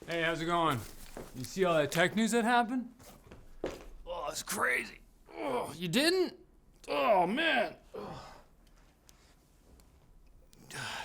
Hey, how's it going? You see all that tech news that happened? Oh, it's crazy. Oh, you didn't? Oh, man.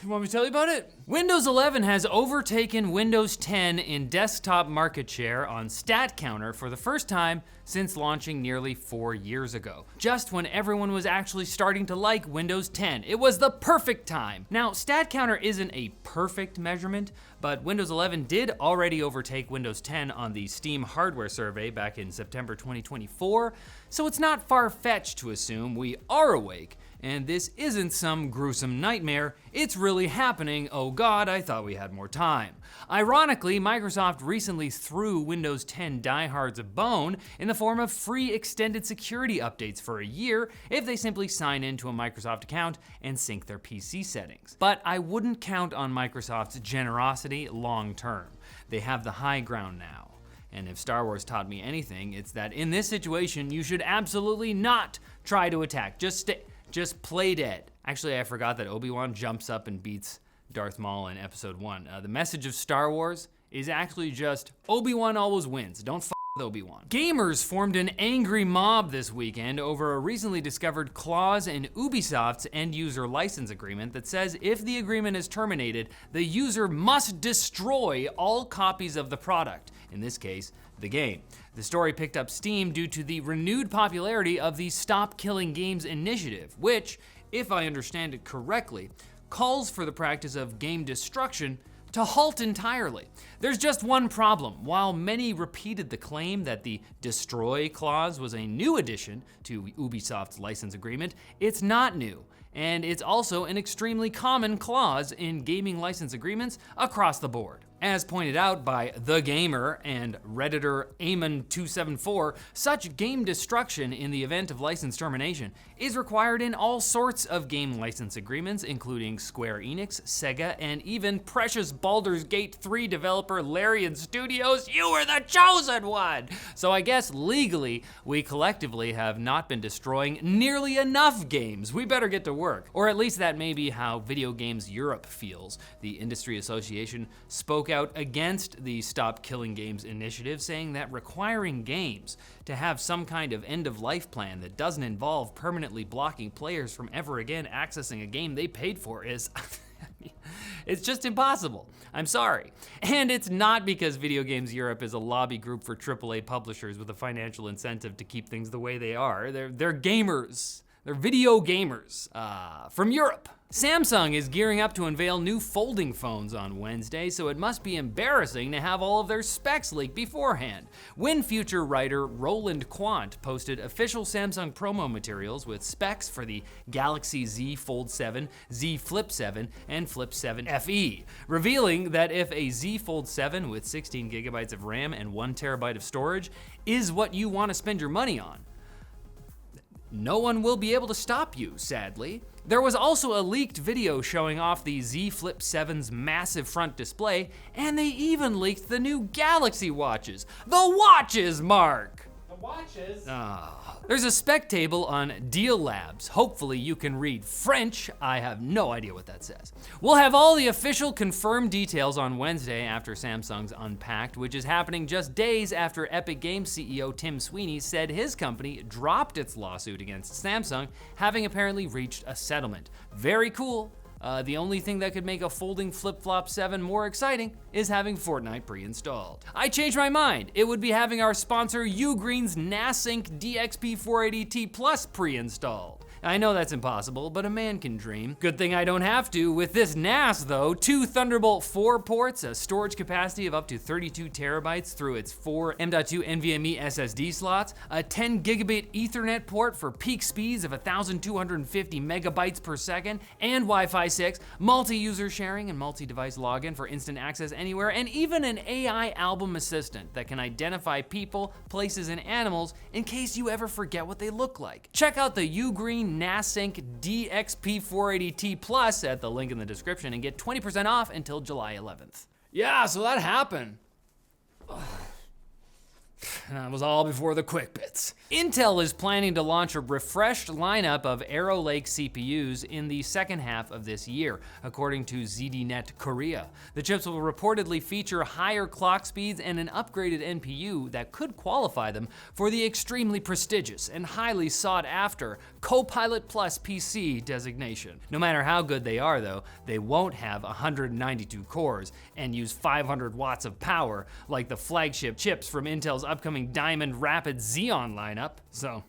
You want me to tell you about it? Windows 11 has overtaken Windows 10 in desktop market share on StatCounter for the first time since launching nearly 4 years ago. Just when everyone was actually starting to like Windows 10. It was the perfect time. Now, StatCounter isn't a perfect measurement, but Windows 11 did already overtake Windows 10 on the Steam hardware survey back in September 2024, so it's not far-fetched to assume we are awake. And this isn't some gruesome nightmare, it's really happening. Oh God, I thought we had more time. Ironically, Microsoft recently threw Windows 10 diehards a bone in the form of free extended security updates for a year if they simply sign into a Microsoft account and sync their PC settings. But I wouldn't count on Microsoft's generosity long term. They have the high ground now. And if Star Wars taught me anything, it's that in this situation, you should absolutely not try to attack. Just play dead. Actually, I forgot that Obi-Wan jumps up and beats Darth Maul in episode 1. The message of Star Wars is actually just Obi-Wan always wins. Don't f with Obi-Wan. Gamers formed an angry mob this weekend over a recently discovered clause in Ubisoft's end-user license agreement that says if the agreement is terminated, the user must destroy all copies of the product. In this case, the game. The story picked up steam due to the renewed popularity of the Stop Killing Games initiative, which, if I understand it correctly, calls for the practice of game destruction to halt entirely. There's just one problem. While many repeated the claim that the destroy clause was a new addition to Ubisoft's license agreement, it's not new. And it's also an extremely common clause in gaming license agreements across the board. As pointed out by The Gamer and Redditor Amon274, such game destruction in the event of license termination is required in all sorts of game license agreements, including Square Enix, Sega, and even precious Baldur's Gate 3 developer Larian Studios. You were the chosen one! So I guess legally, we collectively have not been destroying nearly enough games. We better get to work. Or at least that may be how Video Games Europe feels. The industry association spoke out against the Stop Killing Games initiative, saying that requiring games to have some kind of end-of-life plan that doesn't involve permanently blocking players from ever again accessing a game they paid for is it's just impossible. I'm sorry. And it's not because Video Games Europe is a lobby group for AAA publishers with a financial incentive to keep things the way they are. They're gamers. They're video gamers from Europe. Samsung is gearing up to unveil new folding phones on Wednesday, so it must be embarrassing to have all of their specs leaked beforehand. WinFuture writer Roland Quant posted official Samsung promo materials with specs for the Galaxy Z Fold7, Z Flip7, and Flip7 FE, revealing that if a Z Fold7 with 16 gigabytes of RAM and 1 terabyte of storage is what you want to spend your money on, no one will be able to stop you, sadly. There was also a leaked video showing off the Z Flip 7's massive front display, and they even leaked the new Galaxy watches. The watches, Mark! The watches? There's a spec table on Deal Labs. Hopefully you can read French. I have no idea what that says. We'll have all the official confirmed details on Wednesday after Samsung's Unpacked, which is happening just days after Epic Games CEO Tim Sweeney said his company dropped its lawsuit against Samsung, having apparently reached a settlement. Very cool. The only thing that could make a folding flip-flop 7 more exciting is having Fortnite pre-installed. I changed my mind. It would be having our sponsor UGREEN's NASync DXP480T Plus pre-installed. I know that's impossible, but a man can dream. Good thing I don't have to. With this NAS though, 2 Thunderbolt 4 ports, a storage capacity of up to 32 terabytes through its 4 M.2 NVMe SSD slots, a 10 gigabit Ethernet port for peak speeds of 1,250 megabytes per second, and Wi-Fi 6, multi-user sharing and multi-device login for instant access anywhere, and even an AI album assistant that can identify people, places, and animals in case you ever forget what they look like. Check out the UGREEN NASync DXP480T Plus at the link in the description and get 20% off until July 11th. Yeah, so that happened. That was all before the quick bits. Intel is planning to launch a refreshed lineup of Arrow Lake CPUs in the second half of this year, according to ZDNet Korea. The chips will reportedly feature higher clock speeds and an upgraded NPU that could qualify them for the extremely prestigious and highly sought after Copilot Plus PC designation. No matter how good they are though, they won't have 192 cores and use 500 watts of power like the flagship chips from Intel's upcoming Diamond Rapid Xeon lineup, so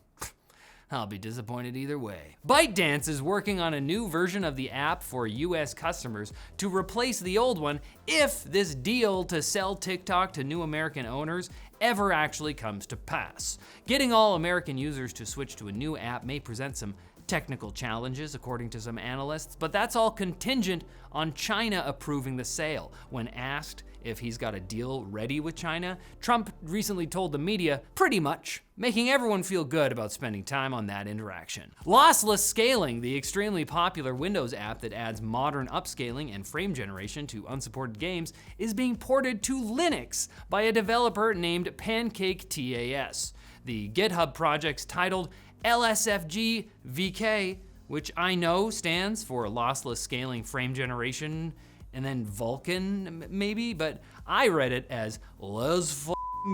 I'll be disappointed either way. ByteDance is working on a new version of the app for US customers to replace the old one if this deal to sell TikTok to new American owners ever actually comes to pass. Getting all American users to switch to a new app may present some technical challenges, according to some analysts, but that's all contingent on China approving the sale. When asked if he's got a deal ready with China, Trump recently told the media, pretty much, making everyone feel good about spending time on that interaction. Lossless Scaling, the extremely popular Windows app that adds modern upscaling and frame generation to unsupported games, is being ported to Linux by a developer named PancakeTAS. The GitHub project's titled LSFG VK, which I know stands for Lossless Scaling Frame Generation, and then Vulkan maybe, but I read it as Let's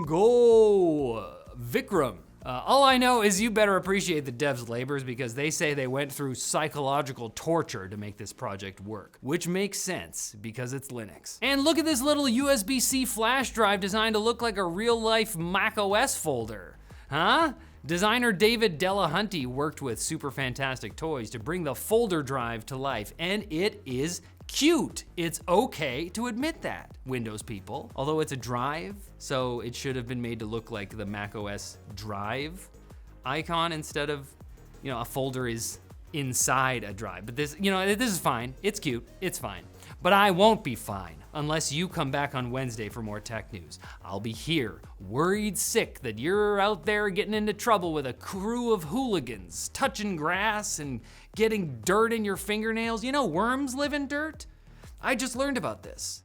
go Vikram. All I know is you better appreciate the devs' labors because they say they went through psychological torture to make this project work, which makes sense because it's Linux. And look at this little USB-C flash drive designed to look like a real-life macOS folder. Huh? Designer David Delahunty worked with Super Fantastic Toys to bring the FolderDrive to life, and it is cute. It's okay to admit that, Windows people. Although it's a drive, so it should have been made to look like the macOS drive icon instead of, a folder is inside a drive. But this is fine. It's cute. It's fine. But I won't be fine unless you come back on Wednesday for more tech news. I'll be here, worried sick that you're out there getting into trouble with a crew of hooligans, touching grass and getting dirt in your fingernails. Worms live in dirt? I just learned about this.